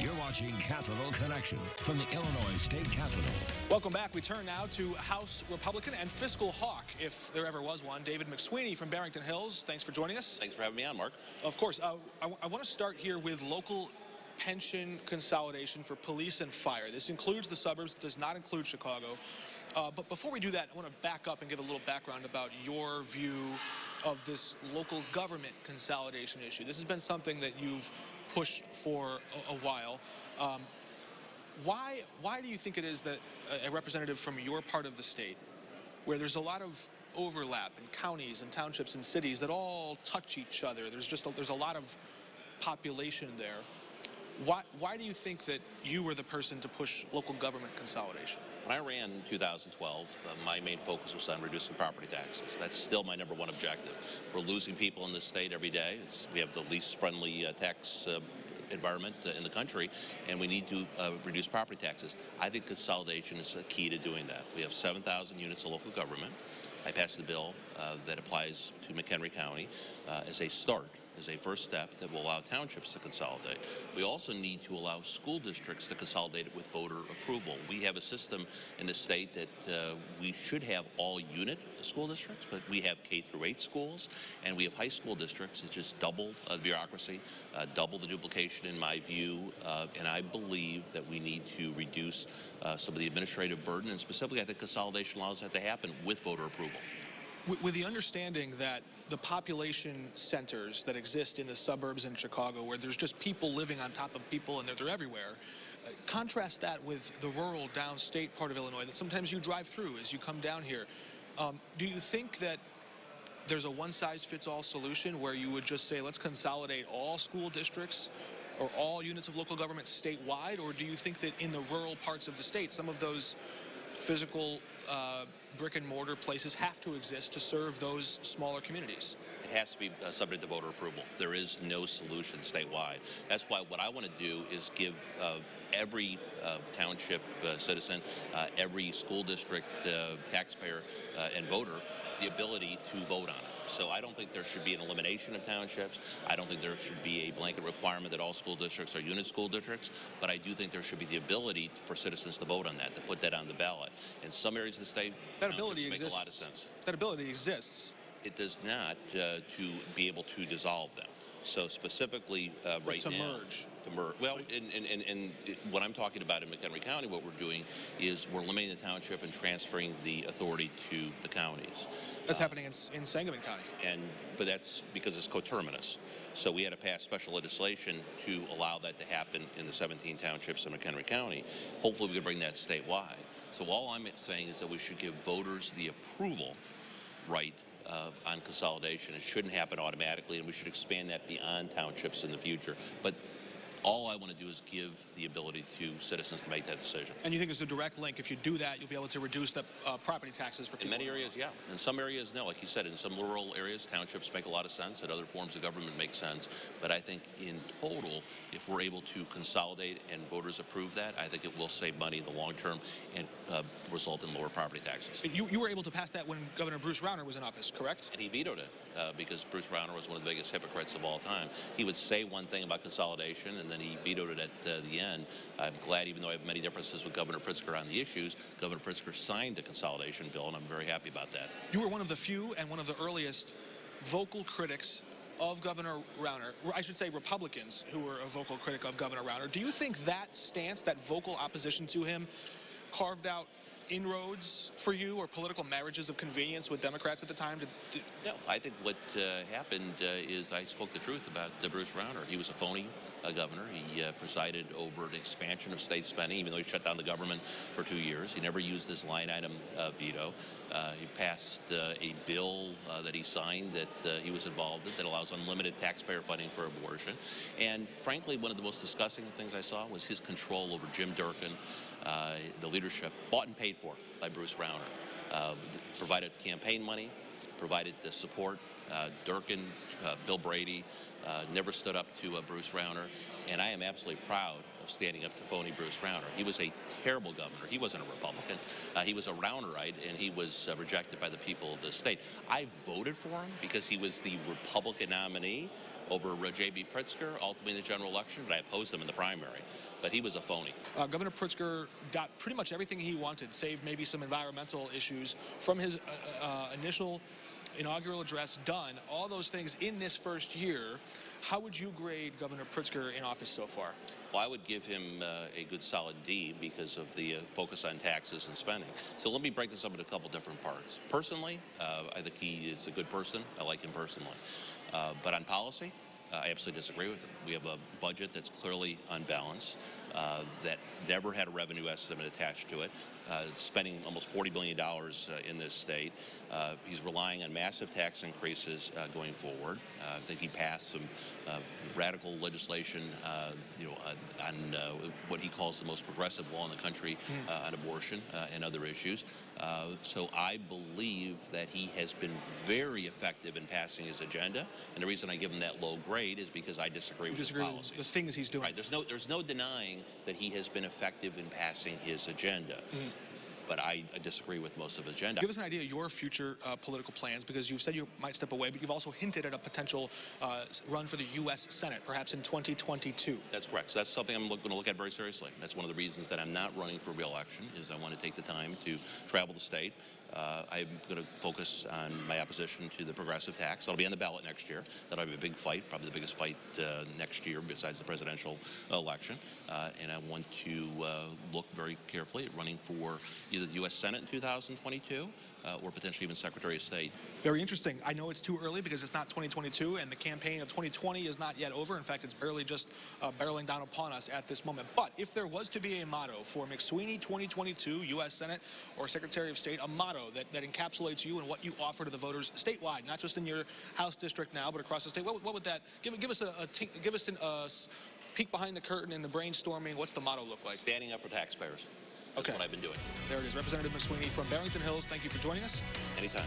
You're watching Capital Connection from the Illinois State Capitol. Welcome back. We turn now to House Republican and fiscal hawk, if there ever was one, David McSweeney from Barrington Hills. Thanks for joining us. Thanks for having me on, Mark. Of course. I want to start here with local pension consolidation for police and fire. This includes the suburbs, does not include Chicago. But before we do that, I want to back up and give a little background about your view of this local government consolidation issue. This has been something that you've pushed for a while. Why do you think it is that a representative from your part of the state, where there's a lot of overlap in counties and townships and cities that all touch each other, there's a lot of population there, why do you think that you were the person to push local government consolidation? When I ran in 2012, my main focus was on reducing property taxes. That's still my #1 objective. We're losing people in this state every day. We have the least friendly tax environment in the country, and we need to reduce property taxes. I think consolidation is a key to doing that. We have 7,000 units of local government. I passed a bill that applies to McHenry County as a start, as a first step that will allow townships to consolidate. We also need to allow school districts to consolidate it with voter approval. We have a system in the state that we should have all unit school districts, but we have K-8 schools, and we have high school districts. It's just double the bureaucracy, double the duplication in my view, and I believe that we need to reduce some of the administrative burden, and specifically I think consolidation allows that to happen with voter approval. With the understanding that the population centers that exist in the suburbs in Chicago, where there's just people living on top of people and they're everywhere, contrast that with the rural downstate part of Illinois that sometimes you drive through as you come down here. Do you think that there's a one-size-fits-all solution where you would just say, let's consolidate all school districts or all units of local government statewide, or do you think that in the rural parts of the state, some of those physical brick-and-mortar places have to exist to serve those smaller communities? It has to be subject to voter approval. There is no solution statewide. That's why what I want to do is give every township citizen, every school district taxpayer and voter the ability to vote on it. So I don't think there should be an elimination of townships. I don't think there should be a blanket requirement that all school districts are unit school districts, but I do think there should be the ability for citizens to vote on that, to put that on the ballot. In some areas of the state, that ability make exists. A lot of sense. That ability exists. It does not to be able to dissolve them. So specifically right now, to merge. Well, what I'm talking about in McHenry County, what we're doing is we're limiting the township and transferring the authority to the counties. That's happening in Sangamon County. But that's because it's coterminous. So we had to pass special legislation to allow that to happen in the 17 townships in McHenry County. Hopefully we can bring that statewide. So all I'm saying is that we should give voters the approval right on consolidation. It shouldn't happen automatically, and we should expand that beyond townships in the future. But all I want to do is give the ability to citizens to make that decision. And you think there's a direct link? If you do that, you'll be able to reduce the property taxes for people? In many areas, yeah. In some areas, no. Like you said, in some rural areas, townships make a lot of sense, and other forms of government make sense. But I think in total, if we're able to consolidate and voters approve that, I think it will save money in the long term and result in lower property taxes. You were able to pass that when Governor Bruce Rauner was in office, correct? And he vetoed it because Bruce Rauner was one of the biggest hypocrites of all time. He would say one thing about consolidation, and then he vetoed it at the end. I'm glad, even though I have many differences with Governor Pritzker on the issues, Governor Pritzker signed a consolidation bill, and I'm very happy about that. You were one of the few and one of the earliest vocal critics of Governor Rauner, I should say Republicans who were a vocal critic of Governor Rauner. Do you think that stance, that vocal opposition to him, carved out inroads for you or political marriages of convenience with Democrats at the time? No, I think what happened is I spoke the truth about Bruce Rauner. He was a phony governor. He presided over the expansion of state spending, even though he shut down the government for 2 years. He never used this line item veto. He passed a bill that he signed that he was involved in that allows unlimited taxpayer funding for abortion. And frankly, one of the most disgusting things I saw was his control over Jim Durkin, the leadership, bought and paid for by Bruce Rauner, provided campaign money, provided the support. Durkin, Bill Brady, never stood up to Bruce Rauner, and I am absolutely proud of standing up to phony Bruce Rauner. He was a terrible governor. He wasn't a Republican. He was a Raunerite, and he was rejected by the people of the state. I voted for him because he was the Republican nominee over J.B. Pritzker, ultimately in the general election, but I opposed him in the primary. But he was a phony. Governor Pritzker got pretty much everything he wanted, save maybe some environmental issues, from his initial inaugural address done. All those things in this first year. How would you grade Governor Pritzker in office so far? Well, I would give him a good solid D because of the focus on taxes and spending. So let me break this up into a couple different parts. Personally, I think he is a good person. I like him personally. But on policy, I absolutely disagree with him. We have a budget that's clearly unbalanced, that never had a revenue estimate attached to it, spending almost $40 billion in this state. He's relying on massive tax increases going forward. I think he passed some radical legislation, on what he calls the most progressive law in the country on abortion and other issues. So I believe that he has been very effective in passing his agenda, and the reason I give him that low grade is because I disagree with his policies. The things he's doing. Right. There's no denying that he has been effective in passing his agenda. But I disagree with most of his agenda. Give us an idea of your future political plans, because you've said you might step away, but you've also hinted at a potential run for the U.S. Senate, perhaps in 2022. That's correct. So that's something I'm going to look at very seriously. That's one of the reasons that I'm not running for re-election, is I want to take the time to travel the state. I'm going to focus on my opposition to the progressive tax. That'll be on the ballot next year. That'll be a big fight, probably the biggest fight next year besides the presidential election. And I want to look very carefully at running for either the U.S. Senate in 2022 or potentially even Secretary of State. Very interesting. I know it's too early because it's not 2022, and the campaign of 2020 is not yet over. In fact, it's barely just barreling down upon us at this moment. But if there was to be a motto for McSweeney 2022, U.S. Senate or Secretary of State, a motto that encapsulates you and what you offer to the voters statewide, not just in your House district now, but across the state, what would that give us a peek behind the curtain in the brainstorming? What's the motto look like? Standing up for taxpayers. That's what I've been doing. There it is. Representative McSweeney from Barrington Hills, thank you for joining us. Anytime.